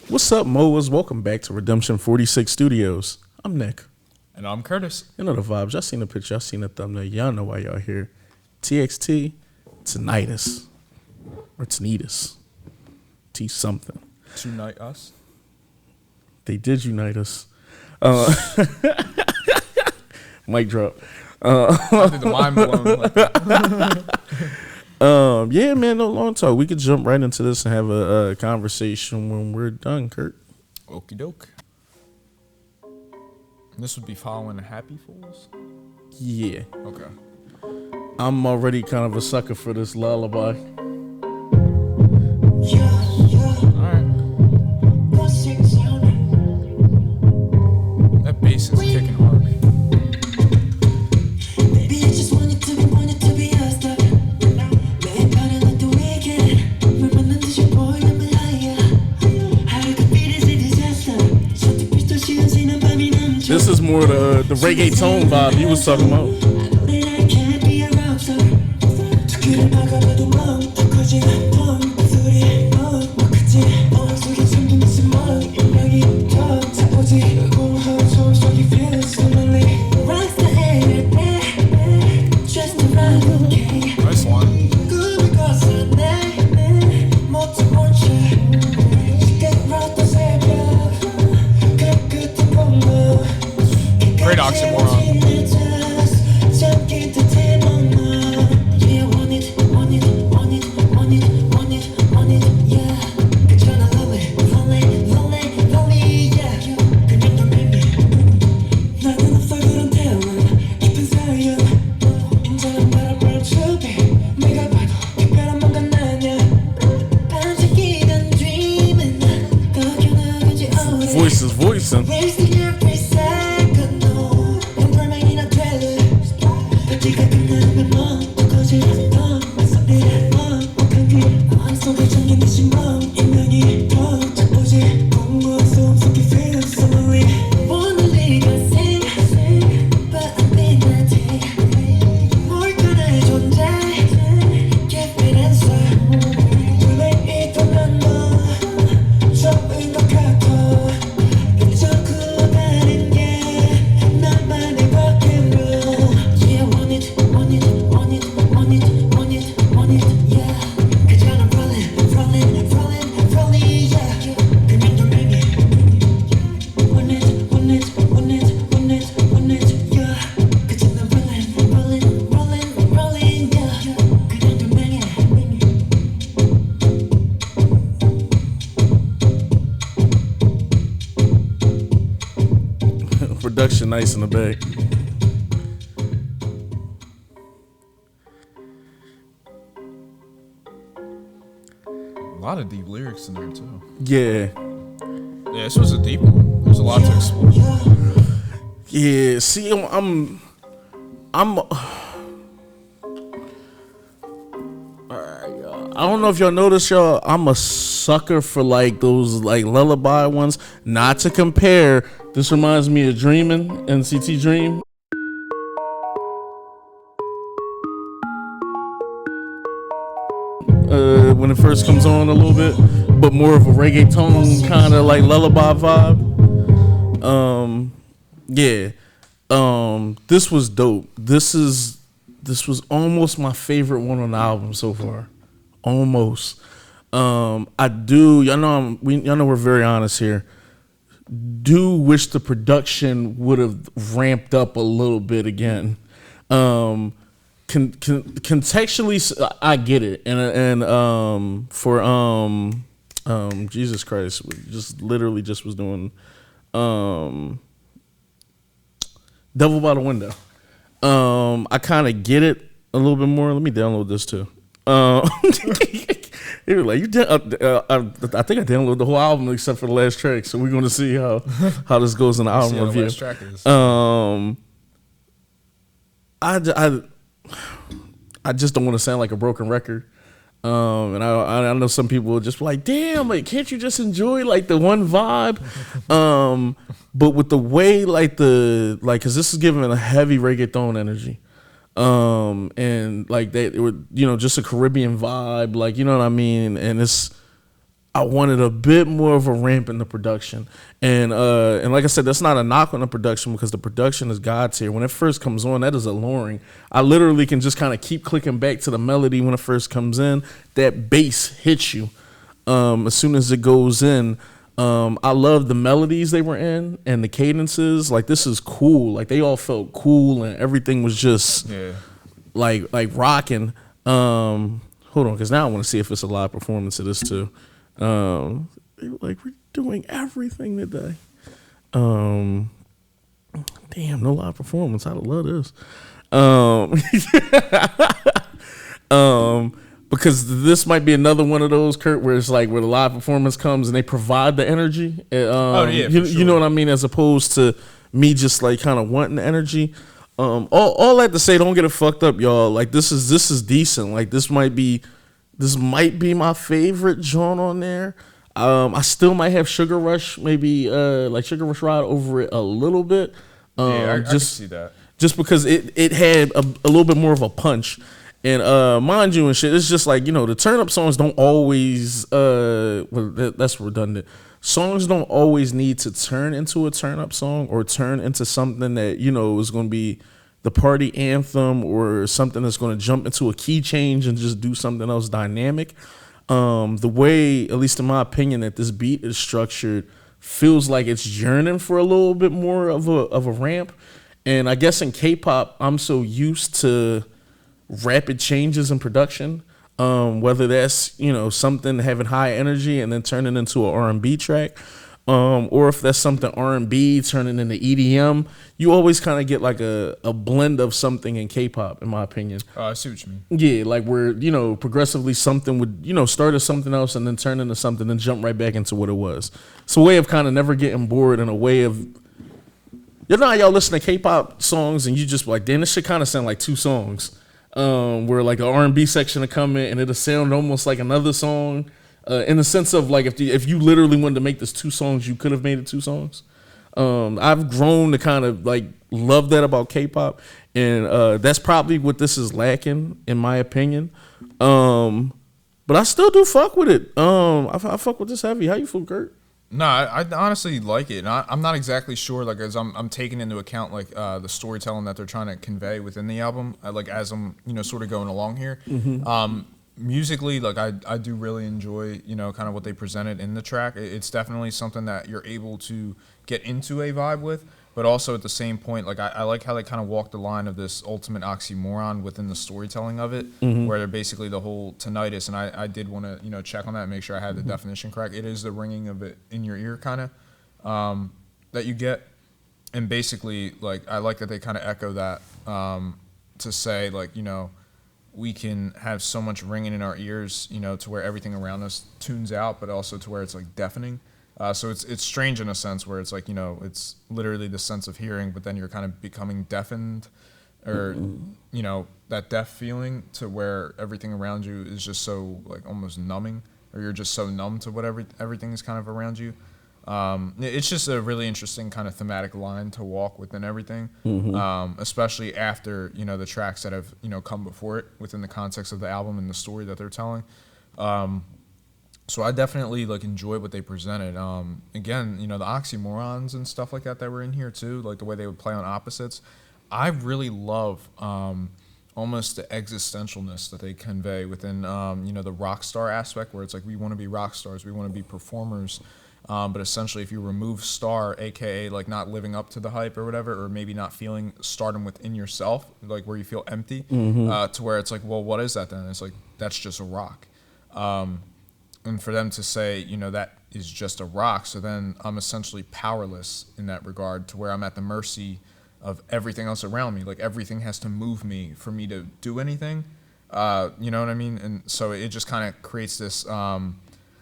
What's up, Moas? Welcome back to Redemption 46 Studios. I'm Nick. And I'm Curtis. You know the vibes. Y'all seen the picture. Y'all seen the thumbnail. Y'all know why y'all here. TXT Tinnitus. Or Tinnitus. T something. Unite us. They did unite us. Mic drop. I did the mind blown. Yeah, man, no long talk. We could jump right into this and have a conversation when we're done, Kurt. Okie doke. This would be following Happy Fools? Yeah. Okay. I'm already kind of a sucker for this lullaby. Alright. That bass is kicking hard. This is more the reggaeton vibe you was talking about. Nice one. Great oxymoron. Voices voicing. Production nice in the back. A lot of deep lyrics in there too. Yeah. Yeah, this was a deep one. There's a lot to explore. Yeah. See, I'm I don't know if y'all notice, y'all. I'm a sucker for like those like lullaby ones. Not to compare. This reminds me of Dreamin', NCT Dream. When it first comes on a little bit, but more of a reggaeton kind of like lullaby vibe. Yeah. This was dope. This was almost my favorite one on the album so far. Almost. I do. Y'all know we're very honest here. Do wish the production would have ramped up a little bit again. Contextually, I get it, and for Jesus Christ, we just literally just was doing Devil by the Window. I kind of get it a little bit more. Let me download this too. They were like, I think I downloaded the whole album except for the last track. So we're going to see how this goes in the album review. Last track is. I just don't want to sound like a broken record. And I know some people will just be like, damn, like, can't you just enjoy like the one vibe? But with the way cause this is giving a heavy reggaeton energy. And like they were, just a Caribbean vibe, like, you know what I mean? And I wanted a bit more of a ramp in the production. And like I said, that's not a knock on the production because the production is God tier. When it first comes on, that is alluring. I literally can just kind of keep clicking back to the melody when it first comes in. That bass hits you as soon as it goes in. I love the melodies they were in and the cadences. Like, this is cool. Like, they all felt cool and everything was just like rocking. Hold on, because now I want to see if it's a live performance of this too. They were like, we're doing everything today. Damn, no live performance. I'd love this. Because this might be another one of those, Kurt, where it's like where the live performance comes and they provide the energy. You know what I mean? As opposed to me just like kind of wanting the energy. All that to say, don't get it fucked up, y'all. Like, this is decent. Like, this might be my favorite joint on there. I still might have Sugar Rush, maybe like Sugar Rush Ride over it a little bit. I can see that. Just because it had a little bit more of a punch. And mind you and shit, it's just like, the turn up songs don't always that's redundant. Songs don't always need to turn into a turn up song or turn into something that, is going to be the party anthem or something that's going to jump into a key change and just do something else dynamic. The way, at least in my opinion, that this beat is structured feels like it's yearning for a little bit more of a ramp. And I guess in K-pop, I'm so used to rapid changes in production, whether that's something having high energy and then turning into an R&B track, or if that's something R&B turning into EDM. You always kind of get like a blend of something in K-pop, in my opinion. I see what you mean. Yeah, like where progressively something would start as something else and then turn into something and jump right back into what it was. It's a way of kind of never getting bored and a way of how y'all listen to K-pop songs and you just like, damn, this shit kind of sound like two songs. Where like the R&B section will come in and it'll sound almost like another song, in the sense of like if you literally wanted to make this two songs, you could have made it two songs. I've grown to kind of like love that about K-pop, and that's probably what this is lacking, in my opinion. But I still do fuck with it. I fuck with this heavy. How you feel, Kurt? No, I honestly like it. And I'm not exactly sure, like, as I'm taking into account, like, the storytelling that they're trying to convey within the album, like, as I'm, sort of going along here. Mm-hmm. Musically, like, I do really enjoy, kind of what they presented in the track. It's definitely something that you're able to get into a vibe with, but also at the same point, like, I like how they kind of walk the line of this ultimate oxymoron within the storytelling of it, mm-hmm. where they're basically the whole tinnitus, and I did want to, check on that and make sure I had the mm-hmm. definition correct. It is the ringing of it in your ear kind of that you get, and basically, like, I like that they kind of echo that to say, like, we can have so much ringing in our ears, to where everything around us tunes out, but also to where it's, like, deafening. So it's strange in a sense where it's like, it's literally the sense of hearing, but then you're kind of becoming deafened or, that deaf feeling to where everything around you is just so like almost numbing, or you're just so numb to whatever everything is kind of around you. It's just a really interesting kind of thematic line to walk within everything, mm-hmm. Especially after, the tracks that have, come before it within the context of the album and the story that they're telling. So I definitely like enjoy what they presented. Again, the oxymorons and stuff like that were in here too, like the way they would play on opposites. I really love almost the existentialness that they convey within, the rock star aspect, where it's like we want to be rock stars, we want to be performers, but essentially if you remove star, aka like not living up to the hype or whatever, or maybe not feeling stardom within yourself, like where you feel empty, mm-hmm. To where it's like, well, what is that then? It's like, that's just a rock. And for them to say, that is just a rock, so then I'm essentially powerless in that regard, to where I'm at the mercy of everything else around me. Like, everything has to move me for me to do anything. You know what I mean? And so it just kind of creates this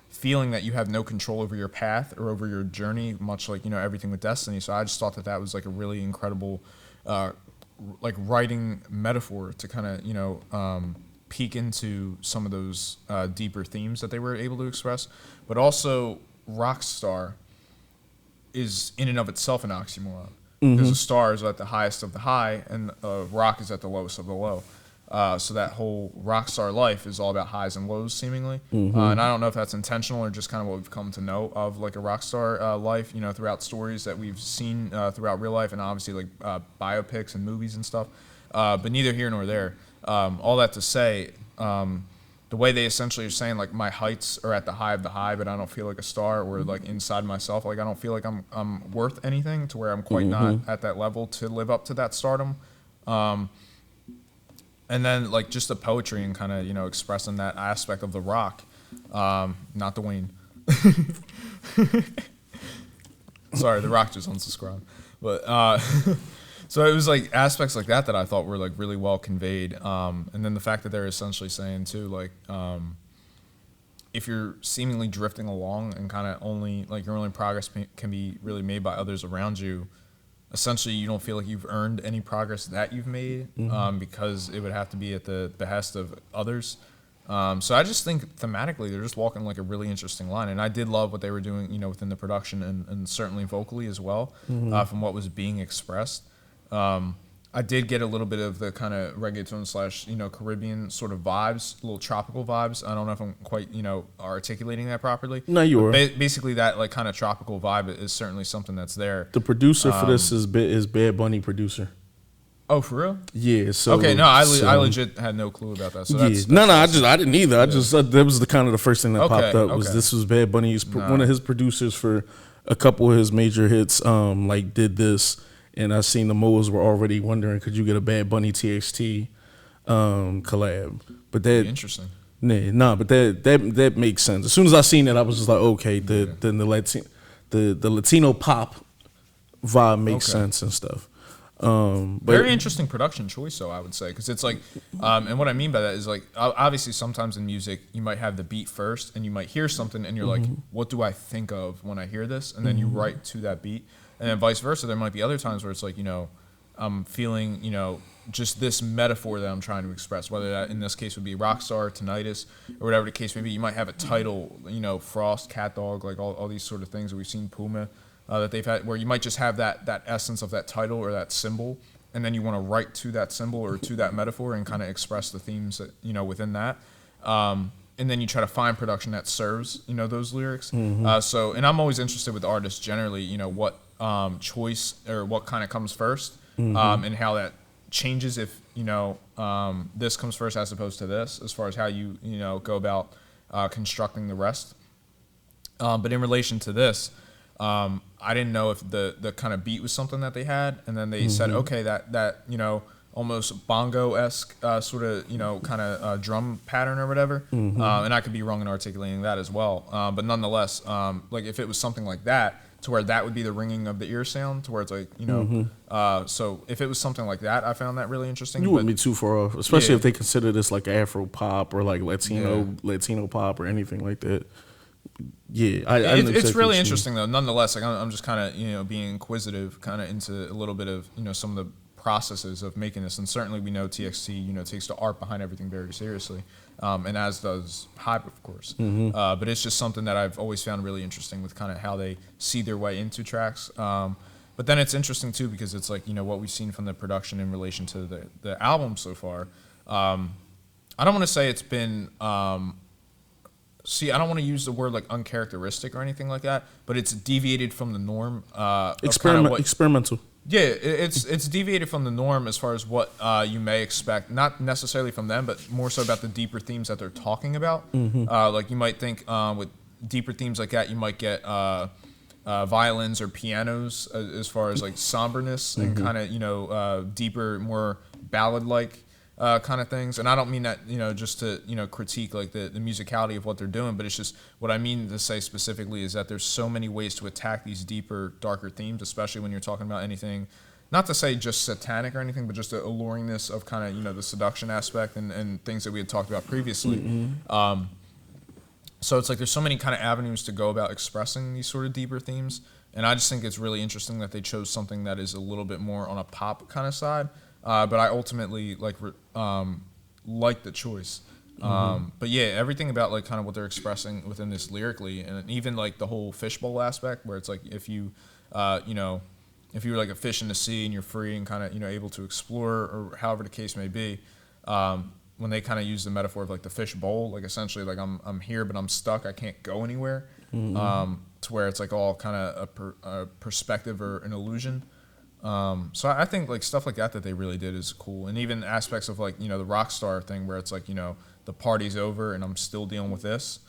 feeling that you have no control over your path or over your journey, much like, everything with Destiny. So I just thought that was like a really incredible, like writing metaphor to kind of, peek into some of those deeper themes that they were able to express. But also, Rockstar is in and of itself an oxymoron. Mm-hmm. Because a star is at the highest of the high, and a rock is at the lowest of the low. So that whole rock star life is all about highs and lows, seemingly. And I don't know if that's intentional or just kind of what we've come to know of like a rock star life, throughout stories that we've seen throughout real life and obviously like biopics and movies and stuff. But neither here nor there. All that to say, the way they essentially are saying like my heights are at the high of the high, but I don't feel like a star, or like inside myself, like I don't feel like I'm worth anything to where I'm quite not at that level to live up to that stardom. And then like just the poetry and kind of expressing that aspect of the rock, not Dwayne. Sorry, the rock just unsubscribed. But so it was like aspects like that I thought were like really well conveyed. And then the fact that they're essentially saying too, like if you're seemingly drifting along and kind of only like your only progress can be really made by others around you, essentially you don't feel like you've earned any progress that you've made, because it would have to be at the behest of others. So I just think thematically they're just walking like a really interesting line, and I did love what they were doing, within the production and certainly vocally as well, from what was being expressed. I did get a little bit of the kind of reggaeton / Caribbean sort of vibes, little tropical vibes. I don't know if I'm quite, articulating that properly. No, you were. Basically, that like kind of tropical vibe is certainly something that's there. The producer for this is Bad Bunny producer. Oh, for real? Yeah. So okay, no, I legit had no clue about that. So yeah, that's I didn't either. I just that was the kind of the first thing that popped up was okay. this was Bad Bunny's one of his producers for a couple of his major hits. Like did this. And I seen the Moas were already wondering, could you get a Bad Bunny TXT collab? But that interesting. But that makes sense. As soon as I seen it, I was just like, okay, the Latino pop vibe makes sense and stuff. But very interesting production choice, though, I would say, because it's like, and what I mean by that is like, obviously sometimes in music you might have the beat first, and you might hear something, and you're like, what do I think of when I hear this? And then you write to that beat. And then vice versa, there might be other times where it's like, I'm feeling, just this metaphor that I'm trying to express, whether that in this case would be Rockstar, Tinnitus, or whatever the case may be. You might have a title, Frost, Cat Dog, like all these sort of things that we've seen, Puma, that they've had, where you might just have that essence of that title or that symbol, and then you want to write to that symbol or to that metaphor and kind of express the themes that, within that. And then you try to find production that serves, those lyrics. So, and I'm always interested with artists generally, what choice or what kind of comes first, and how that changes if this comes first as opposed to this, as far as how you go about constructing the rest. But in relation to this, I didn't know if the kind of beat was something that they had, and then they said, okay, that almost bongo-esque sort of kind of drum pattern or whatever, and I could be wrong in articulating that as well. But nonetheless, like if it was something like that, to where that would be the ringing of the ear sound, to where it's like, so if it was something like that, I found that really interesting. You wouldn't be too far off, especially if they consider this like Afro pop or like Latino pop or anything like that. Yeah, it's really interesting though. Nonetheless, like I'm just kind of being inquisitive, kind of into a little bit of some of the processes of making this, and certainly we know TXT takes the art behind everything very seriously, and as does Hype, of course. But it's just something that I've always found really interesting with kind of how they see their way into tracks. But then it's interesting too because it's like what we've seen from the production in relation to the album so far. I don't want to say it's been. I don't want to use the word like uncharacteristic or anything like that, but it's deviated from the norm. Experimental. Yeah, it's deviated from the norm as far as what you may expect, not necessarily from them, but more so about the deeper themes that they're talking about. Like you might think with deeper themes like that, you might get violins or pianos as far as like somberness and kind of deeper, more ballad-like kind of things. And I don't mean that just to critique like the musicality of what they're doing, but it's just what I mean to say specifically is that there's so many ways to attack these deeper, darker themes, especially when you're talking about anything, not to say just satanic or anything, but just the alluringness of kind of the seduction aspect and things that we had talked about previously. So it's like there's so many kind of avenues to go about expressing these sort of deeper themes, and I just think it's really interesting that they chose something that is a little bit more on a pop kind of side. But I ultimately like the choice. But yeah, everything about like kind of what they're expressing within this lyrically, and even like the whole fishbowl aspect, where it's like if you if you're like a fish in the sea and you're free and kind of able to explore or however the case may be, when they kind of use the metaphor of like the fish bowl, like essentially like I'm here but I'm stuck, I can't go anywhere, to where it's like all kind of a perspective or an illusion. So I think like stuff like that they really did is cool, and even aspects of like, you know, the rock star thing where it's like, you know, the party's over and I'm still dealing with this.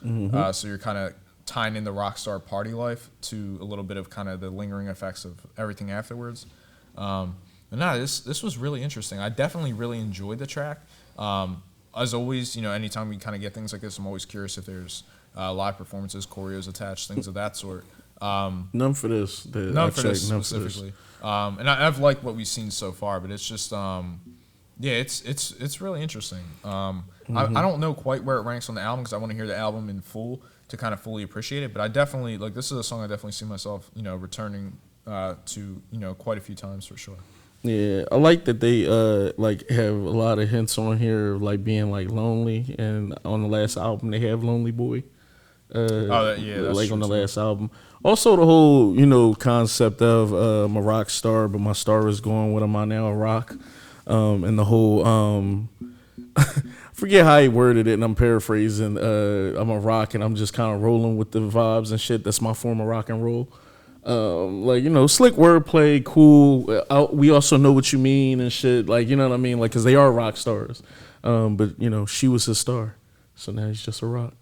So you're kind of tying in the rock star party life to a little bit of kind of the lingering effects of everything afterwards. But no, this was really interesting. I definitely really enjoyed the track. As always, you know, anytime we kind of get things like this, I'm always curious if there's live performances, choreos attached, things of that sort. None for this. None for this specifically. And I've liked what we've seen so far, but it's just, yeah, it's really interesting. I don't know quite where it ranks on the album because I want to hear the album in full to kind of fully appreciate it. But I definitely, like, this is a song I definitely see myself, you know, returning to, you know, quite a few times for sure. Yeah, I like that they like have a lot of hints on here of like being like lonely, and on the last album they have Lonely Boy. That's like true on the too. last album. Also, the whole, you know, concept of I'm a rock star, but my star is gone. What am I now? A rock, and the whole forget how he worded it, and I'm paraphrasing. I'm a rock, and I'm just kind of rolling with the vibes and shit. That's my form of rock and roll. Like, you know, slick wordplay, cool. We also know what you mean and shit. Like, you know what I mean? Like, because they are rock stars. But, you know, she was his star. So now he's just a rock.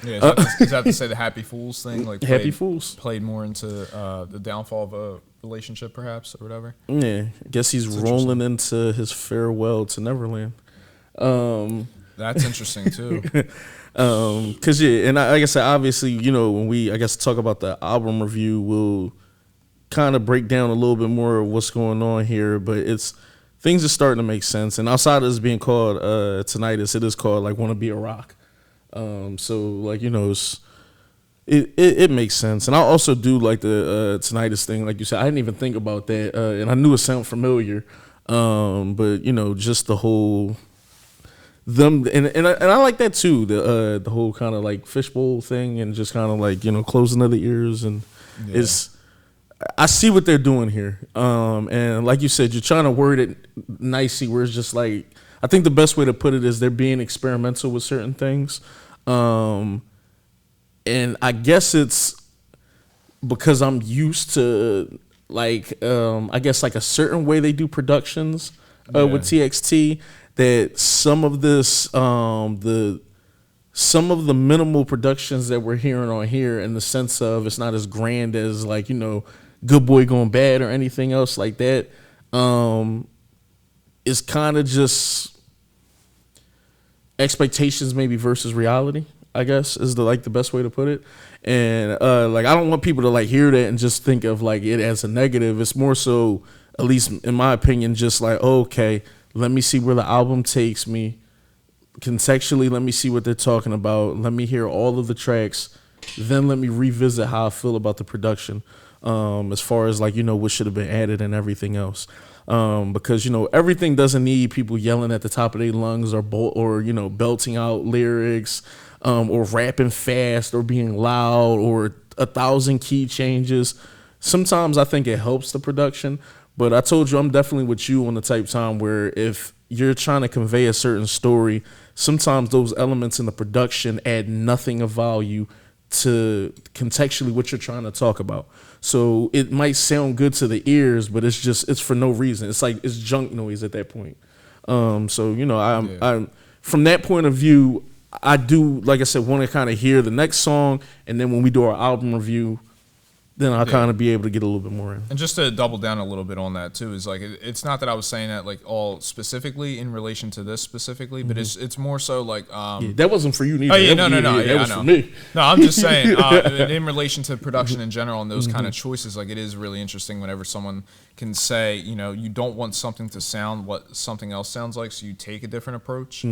Yeah, is that to say the Happy Fools thing? Like Happy Fools. Played more into the downfall of a relationship, perhaps, or whatever? Yeah. I guess he's rolling into his farewell to Neverland. That's interesting, too. Cause yeah, and like I said, obviously, you know, when we, I guess, talk about the album review, we'll kind of break down a little bit more of what's going on here, but things are starting to make sense. And outside of this being called Tinnitus, it is called like Wanna Be a Rock. So like, you know, it makes sense. And I also do like the Tinnitus thing, like you said. I didn't even think about that, and I knew it sounded familiar, but you know, just the whole. And I like that too, the whole kind of like fishbowl thing, and just kind of like, you know, closing of the ears, and I see what they're doing here, and like you said, you're trying to word it nicely where it's just like, I think the best way to put it is they're being experimental with certain things, and I guess it's because I'm used to like I guess like a certain way they do productions with TXT, that some of this some of the minimal productions that we're hearing on here, in the sense of it's not as grand as like, you know, Good Boy Going Bad or anything else like that, is kind of just expectations maybe versus reality, I guess, is the best way to put it. And like, I don't want people to like hear that and just think of like it as a negative. It's more so, at least in my opinion, just like, okay, let me see where the album takes me. Contextually, let me see what they're talking about. Let me hear all of the tracks. Then let me revisit how I feel about the production, as far as like, you know, what should have been added and everything else. Because, you know, everything doesn't need people yelling at the top of their lungs, or you know, belting out lyrics, or rapping fast, or being loud, or 1,000 key changes. Sometimes I think it helps the production. But I told you, I'm definitely with you on the type time where if you're trying to convey a certain story, sometimes those elements in the production add nothing of value to contextually what you're trying to talk about. So it might sound good to the ears, but it's for no reason. It's like, it's junk noise at that point. So, you know, I'm from that point of view, I do, like I said, want to kind of hear the next song, and then when we do our album review, then I'll kind of be able to get a little bit more in. And just to double down a little bit on that too, is like, it's not that I was saying that like all specifically in relation to this specifically, but it's more so like that wasn't for you neither. Oh yeah, no, that was for me. No, I'm just saying in relation to production in general and those kind of choices, like, it is really interesting whenever someone can say, you know, you don't want something to sound what something else sounds like, so you take a different approach.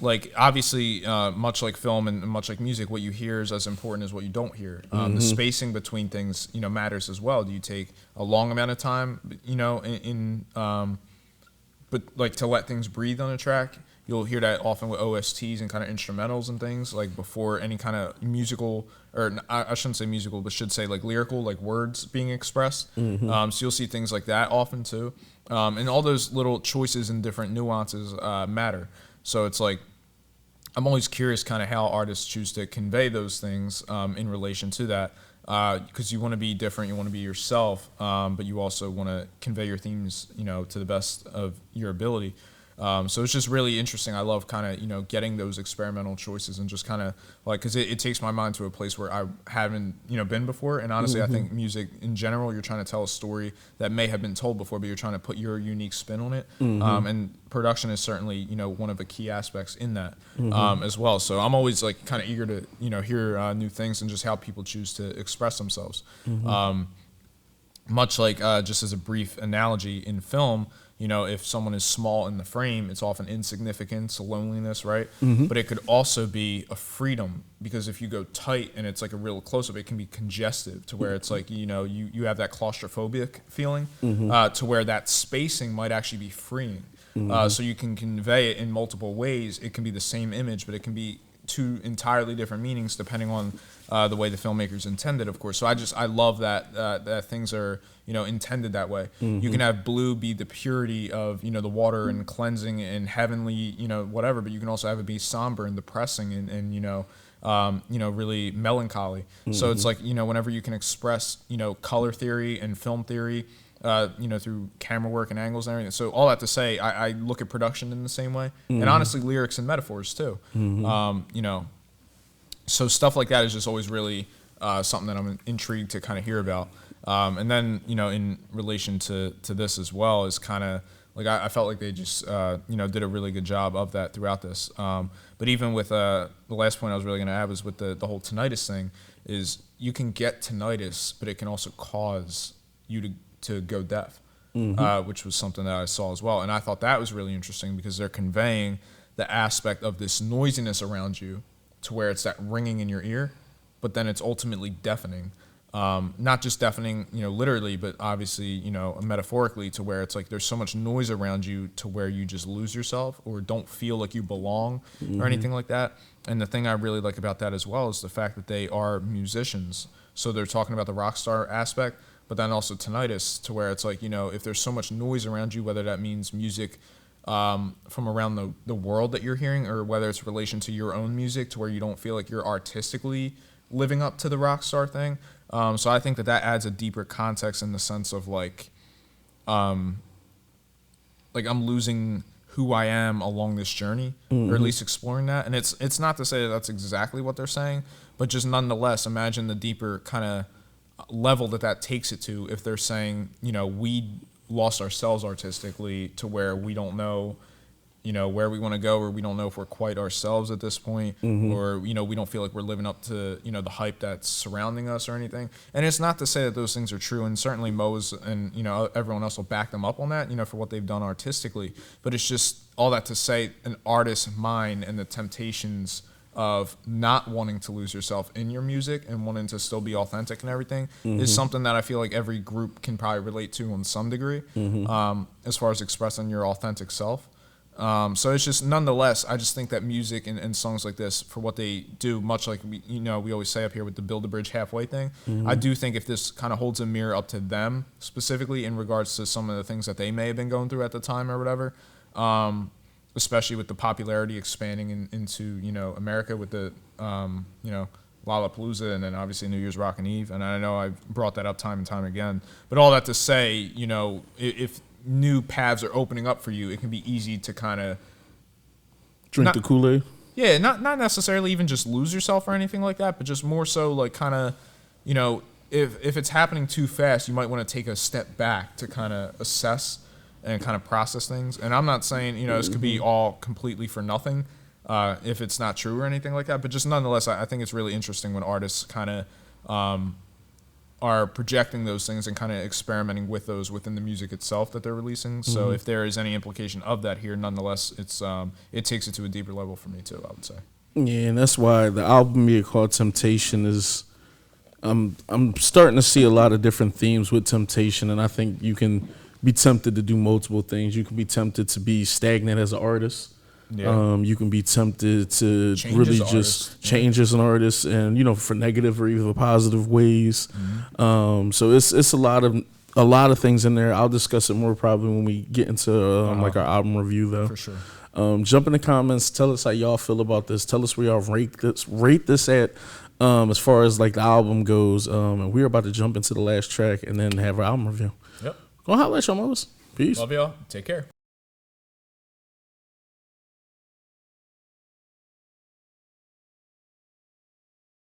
Like, obviously, much like film and much like music, what you hear is as important as what you don't hear. The spacing between things, you know, matters as well. Do you take a long amount of time, you know, but like to let things breathe on a track? you'll hear that often with OSTs and kind of instrumentals and things, like before any kind of musical, or I shouldn't say musical, but should say like lyrical, like words being expressed. So you'll see things like that often too. And all those little choices and different nuances matter. So it's like, I'm always curious kind of how artists choose to convey those things in relation to that. Because you want to be different, you want to be yourself, but you also want to convey your themes, to the best of your ability. So it's just really interesting. I love kind of, getting those experimental choices and just kind of like, because it takes my mind to a place where I haven't, been before. And honestly, I think music in general, you're trying to tell a story that may have been told before, but you're trying to put your unique spin on it. And production is certainly, one of the key aspects in that as well. So I'm always like kind of eager to, hear new things and just how people choose to express themselves. Much like just as a brief analogy in film, if someone is small in the frame, it's often insignificance, loneliness, right? But it could also be a freedom, because if you go tight and it's like a real close-up, it can be congestive to where it's like, you have that claustrophobic feeling to where that spacing might actually be freeing. So you can convey it in multiple ways. It can be the same image, but it can be two entirely different meanings depending on the way the filmmakers intended, of course. So I love that things are intended that way. You can have blue be the purity of the water and cleansing and heavenly whatever, but you can also have it be somber and depressing and really melancholy. So it's like whenever you can express color theory and film theory through camera work and angles and everything. So all that to say, I look at production in the same way, and honestly, lyrics and metaphors too. So stuff like that is just always really something that I'm intrigued to kind of hear about. And then in relation to this as well is kind of like I felt like they just did a really good job of that throughout this. But even with the last point I was really going to add was with the whole tinnitus thing, is you can get tinnitus, but it can also cause you to go deaf, which was something that I saw as well. And I thought that was really interesting because they're conveying the aspect of this noisiness around you to where it's that ringing in your ear, but then it's ultimately deafening. Not just deafening, literally, but obviously, metaphorically, to where it's like there's so much noise around you to where you just lose yourself or don't feel like you belong or anything like that. And the thing I really like about that as well is the fact that they are musicians. So they're talking about the rock star aspect, but then also tinnitus, to where it's like, if there's so much noise around you, whether that means music from around the world that you're hearing, or whether it's relation to your own music to where you don't feel like you're artistically living up to the rock star thing. So I think that adds a deeper context in the sense of like I'm losing who I am along this journey, or at least exploring that. And it's not to say that that's exactly what they're saying, but just nonetheless, imagine the deeper kind of level that takes it to if they're saying, we lost ourselves artistically to where we don't know, where we want to go, or we don't know if we're quite ourselves at this point, or, we don't feel like we're living up to, the hype that's surrounding us or anything. And it's not to say that those things are true, and certainly Mose and, everyone else will back them up on that, for what they've done artistically. But it's just all that to say an artist's mind and the temptations of not wanting to lose yourself in your music and wanting to still be authentic and everything is something that I feel like every group can probably relate to on some degree, as far as expressing your authentic self. So it's just, nonetheless, I just think that music and songs like this, for what they do, much like we always say up here with the build a bridge halfway thing, I do think if this kind of holds a mirror up to them specifically in regards to some of the things that they may have been going through at the time or whatever, especially with the popularity expanding into America with the Lollapalooza and then obviously New Year's Rockin' Eve, and I know I've brought that up time and time again, but all that to say, if new paths are opening up for you, it can be easy to kind of drink the Kool-Aid. Yeah, not necessarily even just lose yourself or anything like that, but just more so like kind of, if it's happening too fast, you might want to take a step back to kind of assess and kind of process things. And I'm not saying, this could be all completely for nothing if it's not true or anything like that, but just nonetheless, I think it's really interesting when artists kind of are projecting those things and kind of experimenting with those within the music itself that they're releasing. So if there is any implication of that here, nonetheless, it takes it to a deeper level for me too, I would say. Yeah, and that's why the album being called Temptation is, I'm starting to see a lot of different themes with temptation, and I think you can be tempted to do multiple things. You can be tempted to be stagnant as an artist. Yeah. You can be tempted to Change really as just artist. change as an artist, and you know, for negative or even positive ways. So it's a lot of things in there. I'll discuss it more probably when we get into like our album review, though. For sure. Jump in the comments. Tell us how y'all feel about this. Tell us where y'all rate this at as far as like the album goes. And we're about to jump into the last track and then have our album review. Yep. Go holla at y'all, Moses. Peace. Love y'all. Take care.